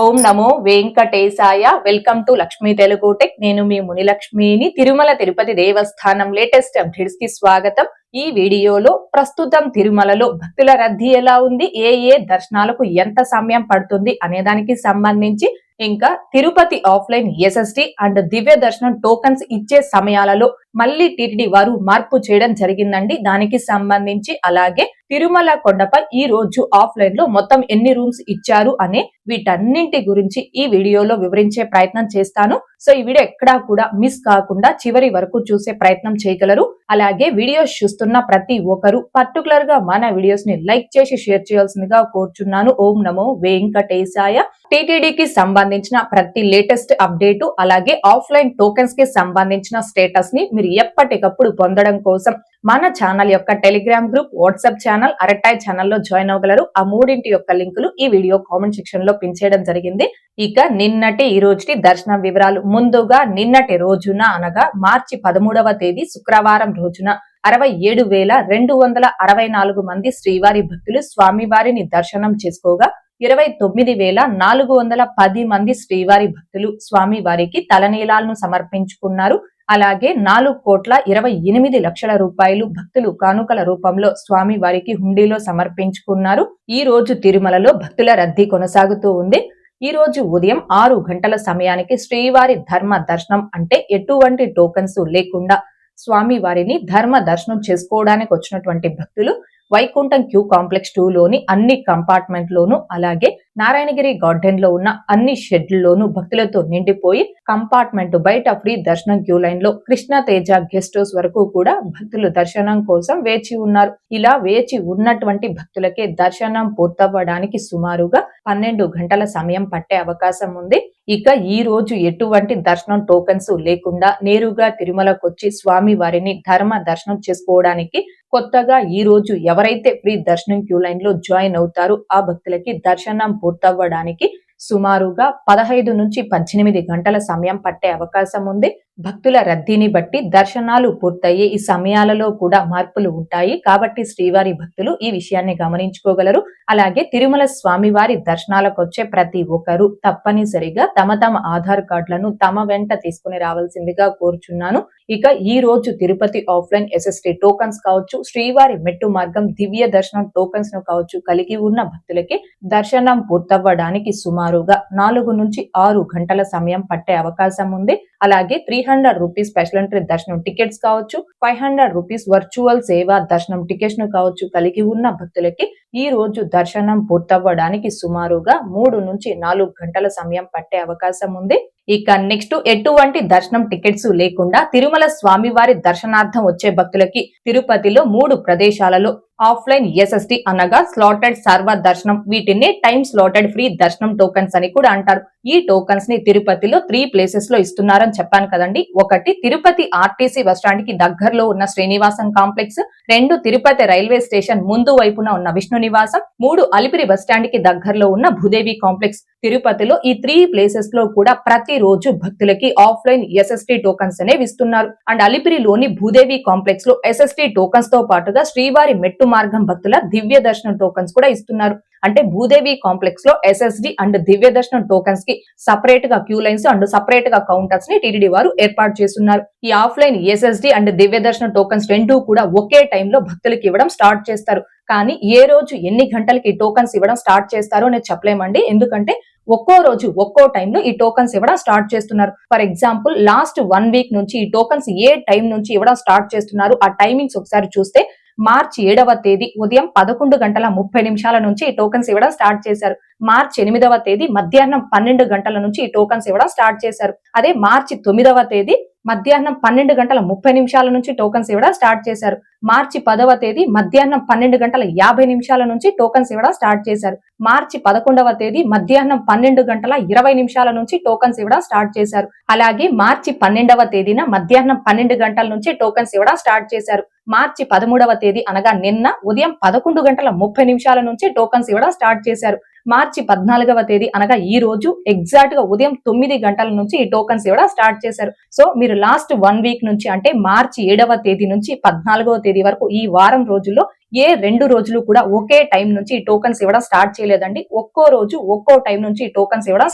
Om Namo Venkatesaya. Welcome to Lakshmi Telugu tech. నేను మీ మునిలక్ష్మిని. తిరుమల తిరుపతి దేవస్థానం latest updates కి స్వాగతం. ఈ వీడియోలో ప్రస్తుతం తిరుమలలో భక్తుల రద్దీ ఎలా ఉంది, ఏ దర్శనాలకు ఎంత సమయం పడుతుంది అనే దానికి సంబంధించి, ఇంకా తిరుపతి ఆఫ్లైన్ ఎస్ఎస్డి అండ్ దివ్య దర్శనం టోకన్స్ ఇచ్చే సమయాలలో మళ్ళీ టిటిడి వారు మార్పు చేయడం జరిగిందండి. దానికి సంబంధించి అలాగే తిరుమల కొండపై ఈ రోజు ఆఫ్లైన్ లో మొత్తం ఎన్ని రూమ్స్ ఇచ్చారు అనే వీటన్నింటి గురించి ఈ వీడియోలో వివరించే ప్రయత్నం చేస్తాను. సో ఈ వీడియో ఎక్కడా కూడా మిస్ కాకుండా చివరి వరకు చూసే ప్రయత్నం చేయగలరు. అలాగే వీడియోస్ చూస్తున్న ప్రతి ఒక్కరు పర్టికులర్ గా మన వీడియోస్ ని లైక్ చేసి షేర్ చేయాల్సిందిగా కోరుచున్నాను. ఓం నమో వెంకటేశాయ. టిటిడికి సంబంధించిన ప్రతి లేటెస్ట్ అప్డేటు అలాగే ఆఫ్లైన్ టోకెన్స్ కి సంబంధించిన స్టేటస్ ని మీరు ఎప్పటికప్పుడు పొందడం కోసం మన ఛానల్ యొక్క టెలిగ్రామ్ గ్రూప్, వాట్సాప్ ఛానల్, అరటాయ్ ఛానల్లో జాయిన్ అవ్వగలరు. ఆ మూడింటి యొక్క లింకులు ఈ వీడియో కామెంట్ సెక్షన్ లో పిన్ చేయడం జరిగింది. ఇక నిన్నటి ఈ రోజుటి దర్శనం వివరాలు. ముందుగా నిన్నటి రోజున అనగా మార్చి 13వ తేదీ శుక్రవారం రోజున 67,264 మంది శ్రీవారి భక్తులు స్వామివారిని దర్శనం చేసుకోగా 29,410 మంది శ్రీవారి భక్తులు స్వామివారికి తలనీలాలను సమర్పించుకున్నారు. అలాగే 4,28,00,000 రూపాయలు భక్తులు కానుకల రూపంలో స్వామి వారికి హుండీలో సమర్పించుకున్నారు. ఈ రోజు తిరుమలలో భక్తుల రద్దీ కొనసాగుతూ ఉంది. ఈ రోజు ఉదయం 6 గంటల సమయానికి శ్రీవారి ధర్మ దర్శనం అంటే ఎటువంటి టోకన్స్ లేకుండా స్వామి వారిని ధర్మ దర్శనం చేసుకోవడానికి వచ్చినటువంటి భక్తులు వైకుంఠం క్యూ కాంప్లెక్స్ 2 లోని అన్ని కంపార్ట్మెంట్ లోను అలాగే నారాయణగిరి గార్డెన్ లో ఉన్న అన్ని షెడ్లలోనూ భక్తులతో నిండిపోయి కంపార్ట్మెంట్ బయట ఫ్రీ దర్శనం క్యూ లైన్ లో కృష్ణ తేజ గెస్ట్ హౌస్ వరకు కూడా భక్తులు దర్శనం కోసం వేచి ఉన్నారు. ఇలా వేచి ఉన్నటువంటి భక్తులకే దర్శనం పూర్తవ్వడానికి సుమారుగా 12 గంటల సమయం పట్టే అవకాశం ఉంది. ఇక ఈ రోజు ఎటువంటి దర్శనం టోకెన్స్ లేకుండా నేరుగా తిరుమలకొచ్చి స్వామి వారిని ధర్మ దర్శనం చేసుకోవడానికి కొత్తగా ఈ రోజు ఎవరైతే ఫ్రీ దర్శనం క్యూ లైన్ లో జాయిన్ అవుతారో ఆ భక్తులకి దర్శనం పూర్తవ్వడానికి సుమారుగా 15 నుంచి 18 గంటల సమయం పట్టే అవకాశం ఉంది. భక్తుల రద్దీని బట్టి దర్శనాలు పూర్తయ్యే ఈ సమయాలలో కూడా మార్పులు ఉంటాయి. కాబట్టి శ్రీవారి భక్తులు ఈ విషయాన్ని గమనించుకోగలరు. అలాగే తిరుమల స్వామివారి దర్శనాలకు వచ్చే ప్రతి ఒక్కరు తప్పనిసరిగా తమ ఆధార్ కార్డులను తమ వెంట తీసుకుని రావాల్సిందిగా కోరుచున్నాను. ఇక ఈ రోజు తిరుపతి ఆఫ్లైన్ ఎస్ఎస్డి టోకన్స్ కావచ్చు, శ్రీవారి మెట్టు మార్గం దివ్య దర్శనం టోకన్స్ ను కావచ్చు కలిగి ఉన్న భక్తులకి దర్శనం పూర్తవ్వడానికి సుమారుగా 4 నుంచి 6 గంటల సమయం పట్టే అవకాశం ఉంది. అలాగే 300 రూపీస్ స్పెషల్ ఎంట్రీ దర్శనం టికెట్స్ కావచ్చు, 500 రూపీస్ వర్చువల్ సేవా దర్శనం టికెట్స్ ను కావచ్చు కలిగి ఉన్న భక్తులకి ఈ రోజు దర్శనం పూర్తవ్వడానికి సుమారుగా 3 నుంచి 4 గంటల సమయం పట్టే అవకాశం ఉంది. ఇక నెక్స్ట్ ఎటువంటి దర్శనం టికెట్స్ లేకుండా తిరుమల స్వామివారి దర్శనార్థం వచ్చే భక్తులకి తిరుపతిలో 3 ప్రదేశాలలో ఆఫ్లైన్ ఎస్ఎస్డి అనగా స్లాటెడ్ సర్వ దర్శనం, వీటిని టైమ్ స్లాటెడ్ ఫ్రీ దర్శనం టోకన్స్ అని కూడా అంటారు. ఈ టోకన్స్ ని తిరుపతిలో 3 ప్లేసెస్ లో ఇస్తున్నారని చెప్పాను కదండి. ఒకటి తిరుపతి ఆర్టీసీ బస్ స్టాండ్ కి దగ్గరలో ఉన్న Srinivasam complex, 2 Tirupati railway station ముందు వైపున ఉన్న విష్ణు నివాసం, 3 అలిపిరి బస్ స్టాండ్ కి దగ్గరలో ఉన్న భూదేవి కాంప్లెక్స్. తిరుపతిలో ఈ 3 ప్లేసెస్ లో కూడా ప్రతి రోజు భక్తులకి ఆఫ్లైన్ ఎస్ఎస్డి టోకన్స్ అనేవి ఇస్తున్నారు. అండ్ అలిపిరిలోని భూదేవి కాంప్లెక్స్ లో ఎస్ఎస్డి టోకన్స్ తో పాటుగా శ్రీవారి మెట్టు మార్గం భక్తుల దివ్య దర్శనం టోకన్స్ కూడా ఇస్తున్నారు. అంటే భూదేవి కాంప్లెక్స్ లో ఎస్ఎస్డి అండ్ దివ్య దర్శనం టోకన్స్ కి సపరేట్ గా క్యూ లైన్స్ అండ్ సపరేట్ గా కౌంటర్స్ ని టిటిడి వారు ఏర్పాటు చేస్తున్నారు. ఈ ఆఫ్లైన్ ఎస్ఎస్డి అండ్ దివ్య దర్శనం టోకన్స్ 2 కూడా ఒకే టైంలో భక్తులకి ఇవ్వడం స్టార్ట్ చేస్తారు. కానీ ఏ రోజు ఎన్ని గంటలకి టోకన్స్ ఇవ్వడం స్టార్ట్ చేస్తారో నేను చెప్పలేమండి. ఎందుకంటే ఒక్కో రోజు ఒక్కో టైంలో ఈ టోకన్స్ ఇవ్వడం స్టార్ట్ చేస్తున్నారు. ఫర్ ఎగ్జాంపుల్ లాస్ట్ 1 వీక్ నుంచి ఈ టోకన్స్ ఏ టైం నుంచి ఇవ్వడం స్టార్ట్ చేస్తున్నారు ఆ టైమింగ్స్ ఒకసారి చూస్తే మార్చి 7వ తేదీ ఉదయం 11:30 నుంచి ఈ టోకన్స్ ఇవ్వడం స్టార్ట్ చేశారు. మార్చి 8వ తేదీ మధ్యాహ్నం 12 గంటల నుంచి ఈ టోకన్స్ ఇవ్వడం స్టార్ట్ చేశారు. అదే మార్చి 9వ తేదీ మధ్యాహ్నం 12:30 నుంచి టోకన్స్ ఇవ్వడం స్టార్ట్ చేశారు. మార్చి 10వ తేదీ మధ్యాహ్నం 12:50 నుంచి టోకన్స్ ఇవ్వడం స్టార్ట్ చేశారు. మార్చి 11వ తేదీ మధ్యాహ్నం 12:20 నుంచి టోకన్స్ ఇవ్వడం స్టార్ట్ చేశారు. అలాగే మార్చి 12వ తేదీన మధ్యాహ్నం 12 గంటల నుంచి టోకన్స్ ఇవ్వడం స్టార్ట్ చేశారు. మార్చి 13వ తేదీ అనగా నిన్న ఉదయం 11:30 నుంచి టోకన్స్ ఇవ్వడం స్టార్ట్ చేశారు. మార్చి 14వ తేదీ అనగా ఈ రోజు ఎగ్జాక్ట్ గా ఉదయం 9 గంటల నుంచి ఈ టోకన్స్ ఇవ్వడం స్టార్ట్ చేశారు. సో మీరు లాస్ట్ 1 వీక్ నుంచి అంటే మార్చి 7వ తేదీ నుంచి 14వ తేదీ వరకు ఈ వారం రోజుల్లో ఏ 2 రోజులు కూడా ఒకే టైం నుంచి ఈ టోకన్స్ ఇవ్వడం స్టార్ట్ చేయలేదండి. ఒక్కో రోజు ఒక్కో టైం నుంచి ఈ టోకన్స్ ఇవ్వడం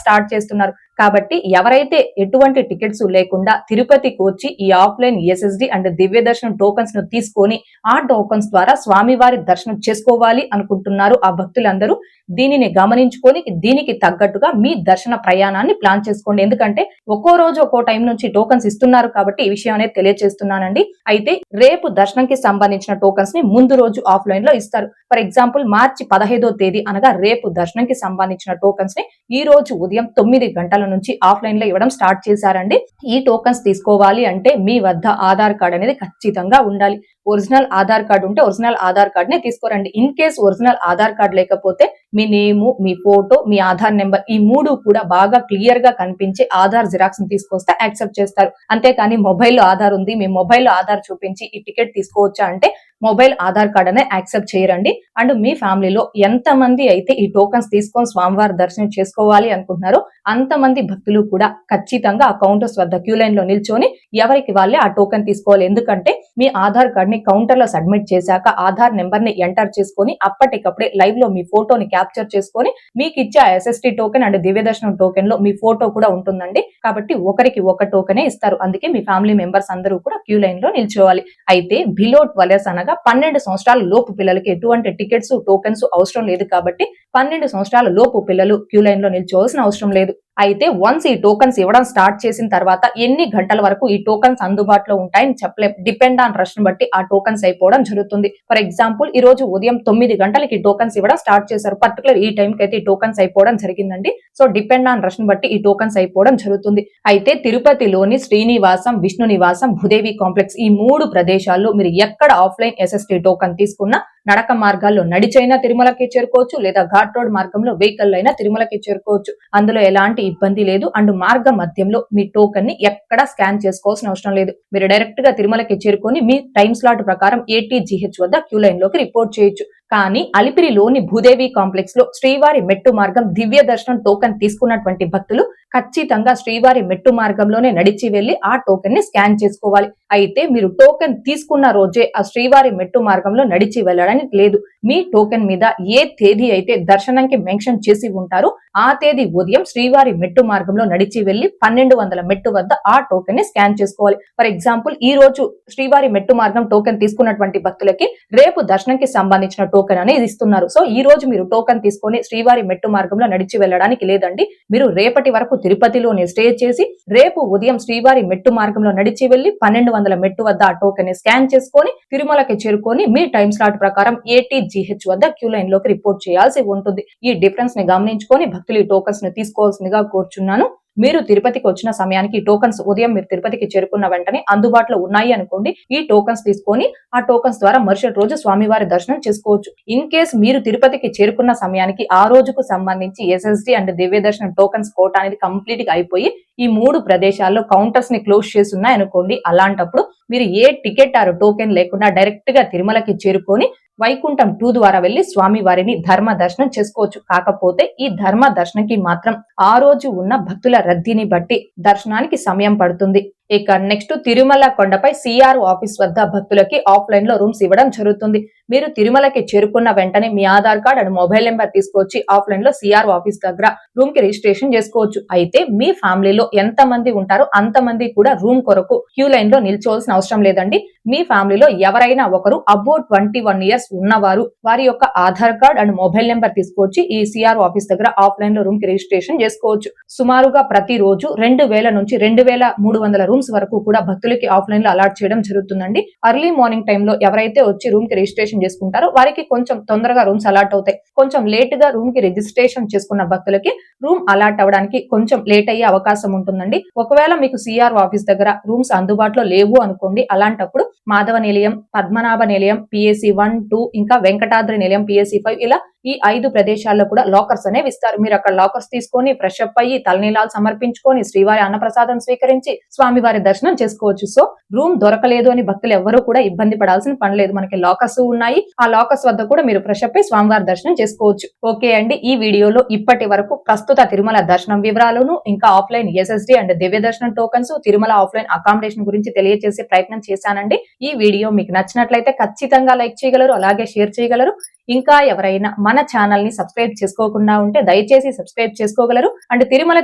స్టార్ట్ చేస్తున్నారు. కాబట్టి ఎవరైతే ఎటువంటి టికెట్స్ లేకుండా తిరుపతికి వచ్చి ఈ ఆఫ్లైన్ ఎస్ఎస్డి అండ్ దివ్య దర్శనం టోకన్స్ ను తీసుకొని ఆ టోకన్స్ ద్వారా స్వామివారి దర్శనం చేసుకోవాలి అనుకుంటున్నారు ఆ భక్తులందరూ దీనిని గమనించుకొని దీనికి తగ్గట్టుగా మీ దర్శన ప్రయాణాన్ని ప్లాన్ చేసుకోండి. ఎందుకంటే ఒక్కో రోజు ఒక్కో టైం నుంచి టోకన్స్ ఇస్తున్నారు కాబట్టి ఈ విషయం అనేది తెలియజేస్తున్నానండి. అయితే రేపు దర్శనంకి సంబంధించిన టోకన్స్ ని ముందు రోజు ఆఫ్లైన్ లో ఇస్తారు. ఫర్ ఎగ్జాంపుల్ మార్చి 15వ తేదీ అనగా రేపు దర్శనంకి సంబంధించిన టోకన్స్ ని ఈ రోజు ఉదయం 9 గంటల నుంచి ఆఫ్లైన్ లో ఇవ్వడం స్టార్ట్ చేశారండి. ఈ టోకన్స్ తీసుకోవాలి అంటే మీ వద్ద ఆధార్ కార్డ్ అనేది ఖచ్చితంగా ఉండాలి. ఒరిజినల్ ఆధార్ కార్డు ఉంటే ఒరిజినల్ ఆధార్ కార్డ్ నే తీసుకోరండి. In case original Aadhaar card లేకపోతే మీ నేము, మీ ఫోటో, మీ ఆధార్ నెంబర్ ఈ 3 కూడా బాగా క్లియర్ గా కనిపించే ఆధార్ జిరాక్స్ ని తీసుకొస్తే యాక్సెప్ట్ చేస్తారు. అంతేకాని మొబైల్లో ఆధార్ ఉంది, మీ మొబైల్లో ఆధార్ చూపించి ఈ టికెట్ తీసుకోవచ్చా అంటే మొబైల్ ఆధార్ కార్డ్ అనే యాక్సెప్ట్ చేయరండి. అండ్ మీ ఫ్యామిలీలో ఎంత మంది అయితే ఈ టోకన్స్ తీసుకొని స్వామివారి దర్శనం చేసుకోవాలి అనుకుంటున్నారో అంతమంది భక్తులు కూడా ఖచ్చితంగా ఆ కౌంటర్స్ వద్ద క్యూ లైన్ లో నిల్చొని ఎవరికి వాళ్ళే ఆ టోకెన్ తీసుకోవాలి. ఎందుకంటే మీ ఆధార్ కార్డ్ ని కౌంటర్ లో సబ్మిట్ చేశాక ఆధార్ నెంబర్ ని ఎంటర్ చేసుకొని అప్పటికప్పుడే లైవ్ లో మీ ఫోటోని క్యాప్చర్ చేసుకొని మీకు ఇచ్చే ఎస్ఎస్టీ టోకెన్ అండ్ దివ్య దర్శనం టోకెన్ లో మీ ఫోటో కూడా ఉంటుందండి. కాబట్టి ఒకరికి ఒక టోకెనే ఇస్తారు. అందుకే మీ ఫ్యామిలీ మెంబర్స్ అందరూ కూడా క్యూ లైన్ లో నిల్చోవాలి. అయితే బిలో 12 ఇయర్స్ అనగా 12 సంవత్సరాల లోపు పిల్లలకి ఎటువంటి టికెట్స్ టోకెన్స్ అవసరం లేదు. కాబట్టి 12 సంవత్సరాల లోపు పిల్లలు క్యూ లైన్ లో నిల్చోవాల్సిన అవసరం లేదు. అయితే వన్స్ ఈ టోకన్స్ ఇవ్వడం స్టార్ట్ చేసిన తర్వాత ఎన్ని గంటల వరకు ఈ టోకన్స్ అందుబాటులో ఉంటాయని చెప్పలేం. డిపెండ్ ఆన్ రష్ ని బట్టి ఆ టోకన్స్ అయిపోవడం జరుగుతుంది. ఫర్ ఎగ్జాంపుల్ ఈ రోజు ఉదయం 9 గంటలకి టోకన్స్ ఇవ్వడం స్టార్ట్ చేశారు. పర్టికులర్ ఈ టైం కి అయితే ఈ టోకన్స్ అయిపోవడం జరిగిందండి. సో డిపెండ్ ఆన్ రష్ ని బట్టి ఈ టోకన్స్ అయిపోవడం జరుగుతుంది. అయితే తిరుపతిలోని శ్రీనివాసం, విష్ణు నివాసం, భూదేవి కాంప్లెక్స్ ఈ 3 ప్రదేశాల్లో మీరు ఎక్కడ ఆఫ్లైన్ ఎస్ఎస్టీ టోకన్ తీసుకున్నా నడక మార్గాల్లో నడిచైనా తిరుమలకి చేరుకోవచ్చు, లేదా ఘాట్ రోడ్ మార్గంలో వెహికల్ అయినా తిరుమలకి చేరుకోవచ్చు. అందులో ఎలాంటి ఇబ్బంది లేదు. అండ్ మార్గ మధ్యంలో మీ టోకెన్ ని ఎక్కడ స్కాన్ చేసుకోవాల్సిన అవసరం లేదు. మీరు డైరెక్ట్ గా తిరుమలకి చేరుకొని మీ టైం స్లాట్ ప్రకారం ATGH వద్ద క్యూ లైన్ లోకి రిపోర్ట్ చేయొచ్చు. కానీ అలిపిరిలోని భూదేవి కాంప్లెక్స్ లో శ్రీవారి మెట్టు మార్గం దివ్య దర్శనం టోకెన్ తీసుకున్నటువంటి భక్తులు ఖచ్చితంగా శ్రీవారి మెట్టు మార్గంలోనే నడిచి వెళ్లి ఆ టోకెన్ ని స్కాన్ చేసుకోవాలి. అయితే మీరు టోకెన్ తీసుకున్న రోజే ఆ శ్రీవారి మెట్టు మార్గంలో నడిచి వెళ్ళడానికి లేదు. మీ టోకెన్ మీద ఏ తేదీ అయితే దర్శనంకి మెన్షన్ చేసి ఉంటారో ఆ తేదీ ఉదయం శ్రీవారి మెట్టు మార్గంలో నడిచి వెళ్లి 1200 మెట్టు వద్ద ఆ టోకెన్ ని స్కాన్ చేసుకోవాలి. ఫర్ ఎగ్జాంపుల్ ఈ రోజు శ్రీవారి మెట్టు మార్గం టోకెన్ తీసుకున్నటువంటి భక్తులకి రేపు దర్శనంకి సంబంధించిన టోకెన్ అనేది ఇస్తున్నారు. సో ఈ రోజు మీరు టోకెన్ తీసుకొని శ్రీవారి మెట్టు మార్గంలో నడిచి వెళ్ళడానికి లేదండి. మీరు రేపటి వరకు తిరుపతిలోనే స్టే చేసి రేపు ఉదయం శ్రీవారి మెట్టు మార్గంలో నడిచి వెళ్లి 1200 మెట్టు వద్ద ఆ టోకెన్ ని స్కాన్ చేసుకొని తిరుమలకి చేరుకొని మీ టైం స్లాట్ ప్రకారం ATGH వద్ద క్యూ లైన్ లోకి రిపోర్ట్ చేయాల్సి ఉంటుంది. ఈ డిఫరెన్స్ ని గమనించుకొని భక్తులు ఈ టోకన్స్ ని తీసుకోవాల్సిందిగా కోరుచున్నాను. మీరు తిరుపతికి వచ్చిన సమయానికి ఈ టోకన్స్ ఉదయం మీరు తిరుపతికి చేరుకున్న వెంటనే అందుబాటులో ఉన్నాయి అనుకోండి. ఈ టోకన్స్ తీసుకొని ఆ టోకన్స్ ద్వారా మరుసటి రోజు స్వామివారి దర్శనం చేసుకోవచ్చు. ఇన్ కేస్ మీరు తిరుపతికి చేరుకున్న సమయానికి ఆ రోజుకు సంబంధించి SSD అండ్ దివ్య దర్శనం టోకన్స్ కోట అనేది కంప్లీట్ గా అయిపోయి ఈ 3 ప్రదేశాల్లో కౌంటర్స్ ని క్లోజ్ చేసి ఉన్నాయి అనుకోండి. అలాంటప్పుడు మీరు ఏ టికెట్ ఆర్ టోకెన్ లేకుండా డైరెక్ట్ గా తిరుమలకి చేరుకొని వైకుంఠం 2 ద్వారా వెళ్లి స్వామి వారిని ధర్మ దర్శనం చేసుకోవచ్చు. కాకపోతే ఈ ధర్మ దర్శనంకి మాత్రం ఆ రోజు ఉన్న భక్తుల రద్దీని బట్టి దర్శనానికి సమయం పడుతుంది. ఇక నెక్స్ట్ తిరుమల కొండపై CRO ఆఫీస్ వద్ద భక్తులకి ఆఫ్లైన్ లో రూమ్స్ ఇవ్వడం జరుగుతుంది. మీరు తిరుమలకి చేరుకున్న వెంటనే మీ Aadhaar card and mobile number తీసుకొచ్చి ఆఫ్లైన్ లో CRO ఆఫీస్ దగ్గర రూమ్ కి రిజిస్ట్రేషన్ చేసుకోవచ్చు. అయితే మీ ఫ్యామిలీలో ఎంత మంది ఉంటారో అంతమంది కూడా రూమ్ కొరకు క్యూ లైన్ లో నిల్చోవాల్సిన అవసరం లేదండి. మీ ఫ్యామిలీలో ఎవరైనా ఒకరు అబౌట్ 21 ఇయర్స్ ఉన్నవారు వారి యొక్క Aadhaar card and mobile number తీసుకొచ్చి ఈ CRO ఆఫీస్ దగ్గర ఆఫ్లైన్ లో రూమ్ కి రిజిస్ట్రేషన్ చేసుకోవచ్చు. సుమారుగా ప్రతి రోజు 2000 నుంచి 2300 రూమ్స్ వరకు కూడా భక్తులకి ఆఫ్లైన్ లో అలాట్ చేయడం జరుగుతుందండి. అర్లీ మార్నింగ్ టైమ్ లో ఎవరైతే వచ్చి రూమ్ కి రిజిస్ట్రేషన్ చేసుకుంటారో వారికి కొంచెం తొందరగా రూమ్స్ అలాట్ అవుతాయి. కొంచెం లేట్ గా రూమ్ కి రిజిస్ట్రేషన్ చేసుకున్న భక్తులకి రూమ్ అలాట్ అవ్వడానికి కొంచెం లేట్ అయ్యే అవకాశం ఉంటుందండి. ఒకవేళ మీకు CRO ఆఫీస్ దగ్గర రూమ్స్ అందుబాటులో లేవు అనుకోండి. అలాంటప్పుడు మాధవ నిలయం, పద్మనాభ నిలయం, PAC 1, 2 ఇంకా వెంకటాద్రి నిలయం PAC 5 ఇలా ఈ 5 ప్రదేశాల్లో కూడా లాకర్స్ అనేవి ఇస్తారు. మీరు అక్కడ లాకర్స్ తీసుకొని ఫ్రెష్ అప్ అయ్యి తలనీలాలు సమర్పించుకొని శ్రీవారి అన్నప్రసాదం స్వీకరించి స్వామివారి స్వామివారి దర్శనం చేసుకోవచ్చు. సో రూమ్ దొరకలేదు అని భక్తులు ఎవరూ కూడా ఇబ్బంది పడాల్సిన పని లేదు. మనకి లాకర్స్ ఉన్నాయి. ఆ లాకర్స్ వద్ద కూడా మీరు ఫ్రెష్ అప్ అయి స్వామివారి దర్శనం చేసుకోవచ్చు. ఓకే అండి, ఈ వీడియోలో ఇప్పటి వరకు ప్రస్తుత తిరుమల దర్శనం వివరాలను, ఇంకా ఆఫ్లైన్ SSD అండ్ దివ్య దర్శనం టోకన్స్, తిరుమల ఆఫ్లైన్ అకామిడేషన్ గురించి తెలియజేసే ప్రయత్నం చేశానండి. ఈ వీడియో మీకు నచ్చినట్లయితే ఖచ్చితంగా లైక్ చేయగలరు, అలాగే షేర్ చేయగలరు. ఇంకా ఎవరైనా మన ఛానల్ ని సబ్స్క్రైబ్ చేసుకోకుండా ఉంటే దయచేసి సబ్స్క్రైబ్ చేసుకోగలరు. అండ్ తిరుమల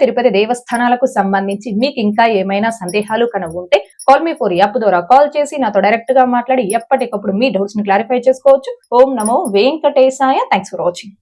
తిరుపతి దేవస్థానాలకు సంబంధించి మీకు ఇంకా ఏమైనా సందేహాలు కనుక ఉంటే కాల్ మీ ఫోర్ యాప్ ద్వారా కాల్ చేసి నాతో డైరెక్ట్ గా మాట్లాడి ఎప్పటికప్పుడు మీ డౌట్స్ ని క్లారిఫై చేసుకోవచ్చు. ఓం నమో వెంకటేశాయ. Thanks for watching.